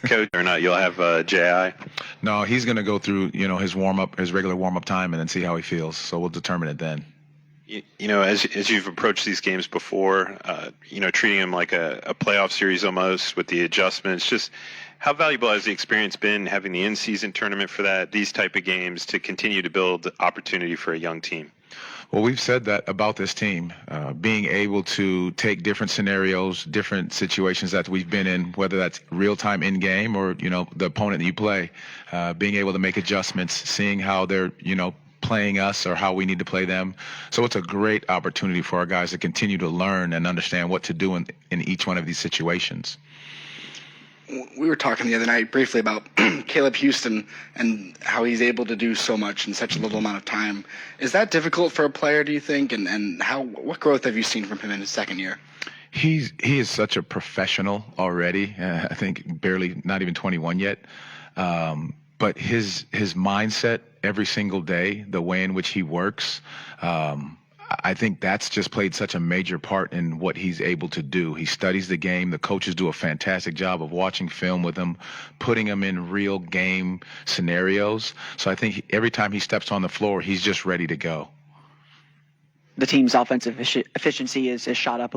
Coach, or not, you'll have J.I.? No, he's going to go through, his warm-up, his regular warm-up time, and then see how he feels. So we'll determine it then. As you've approached these games before, treating them like a playoff series almost with the adjustments, just how valuable has the experience been having the in-season tournament for these type of games to continue to build opportunity for a young team? Well, we've said that about this team, being able to take different scenarios, different situations that we've been in, whether that's real-time in-game or, the opponent that you play, being able to make adjustments, seeing how they're, playing us or how we need to play them. So it's a great opportunity for our guys to continue to learn and understand what to do in each one of these situations. We were talking the other night briefly about Caleb Houston and how he's able to do so much in such a little amount of time. Not that difficult for a player, do you think? And what growth have you seen from him in his second year? He is such a professional already. I think barely, not even 21 yet. But his mindset every single day, the way in which he works, I think that's just played such a major part in what he's able to do. He studies the game. The coaches do a fantastic job of watching film with him, putting him in real game scenarios. So I think every time he steps on the floor, he's just ready to go. The team's offensive efficiency is shot up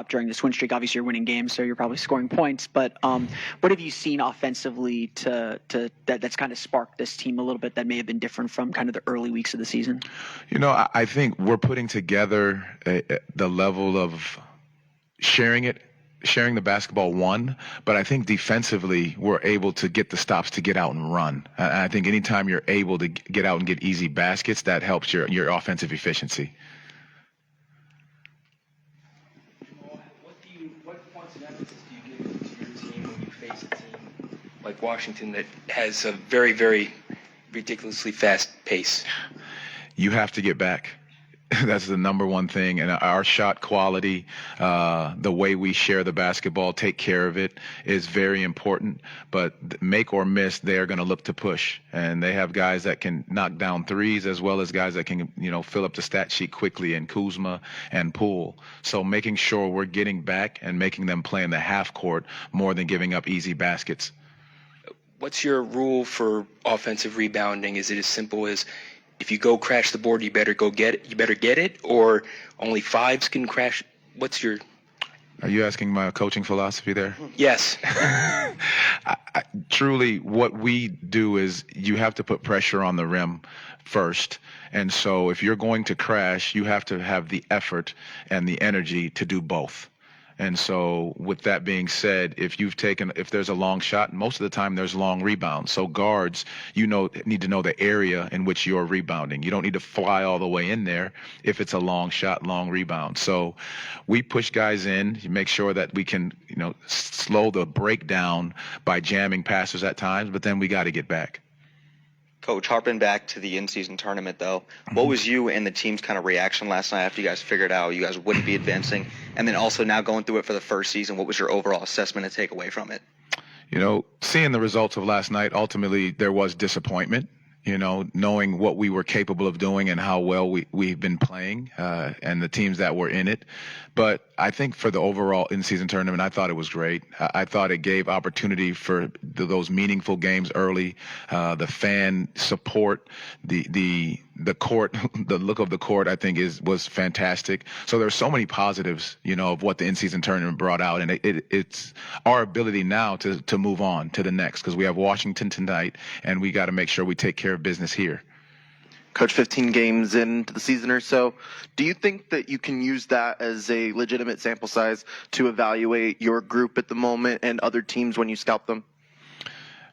during this win streak. Obviously, you're winning games, so you're probably scoring points. But what have you seen offensively that's kind of sparked this team a little bit that may have been different from kind of the early weeks of the season? I think we're putting together the level of sharing the basketball, but I think defensively we're able to get the stops to get out and run. And I think anytime you're able to get out and get easy baskets, that helps your offensive efficiency. What points of emphasis do you give to your team when you face a team like Washington that has a very, very ridiculously fast pace? You have to get back. That's the number one thing. And our shot quality, the way we share the basketball, take care of it, is very important. But make or miss, they are going to look to push. And they have guys that can knock down threes as well as guys that can, fill up the stat sheet quickly, in Kuzma and Poole. So making sure we're getting back and making them play in the half court more than giving up easy baskets. What's your rule for offensive rebounding? Is it as simple as if you go crash the board, you better go get it? You better get it, or only fives can crash? What's your? Are you asking my coaching philosophy there? Yes. Truly, what we do is you have to put pressure on the rim first. And so if you're going to crash, you have to have the effort and the energy to do both. And so with that being said, if there's a long shot, most of the time there's long rebounds. So guards, need to know the area in which you're rebounding. You don't need to fly all the way in there if it's a long shot, long rebound. So we push guys in, make sure that we can, slow the breakdown by jamming passers at times, but then we got to get back. Coach, harping back to the in-season tournament, though, what was you and the team's kind of reaction last night after you guys figured out you guys wouldn't be advancing? And then also now going through it for the first season, what was your overall assessment and takeaway from it? Seeing the results of last night, ultimately there was disappointment. Knowing what we were capable of doing and how well we've been playing and the teams that were in it. But I think for the overall in-season tournament, I thought it was great. I thought it gave opportunity for those meaningful games early, the fan support, the court, the look of the court, I think was fantastic. So there's so many positives, of what the in-season tournament brought out. And it's our ability now to move on to the next, because we have Washington tonight and we got to make sure we take care of business here. Coach, 15 games into the season or so, do you think that you can use that as a legitimate sample size to evaluate your group at the moment and other teams when you scout them?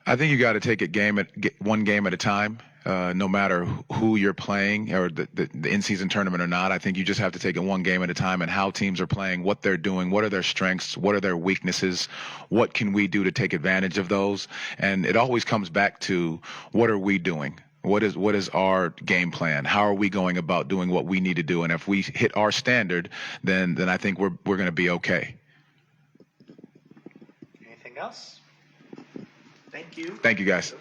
I think you got to take it one game at a time. No matter who you're playing or the in-season tournament or not, I think you just have to take it one game at a time and how teams are playing, what they're doing, what are their strengths, what are their weaknesses, what can we do to take advantage of those. And it always comes back to what are we doing? What is our game plan? How are we going about doing what we need to do? And if we hit our standard, then I think we're going to be okay. Anything else? Thank you. Thank you, guys.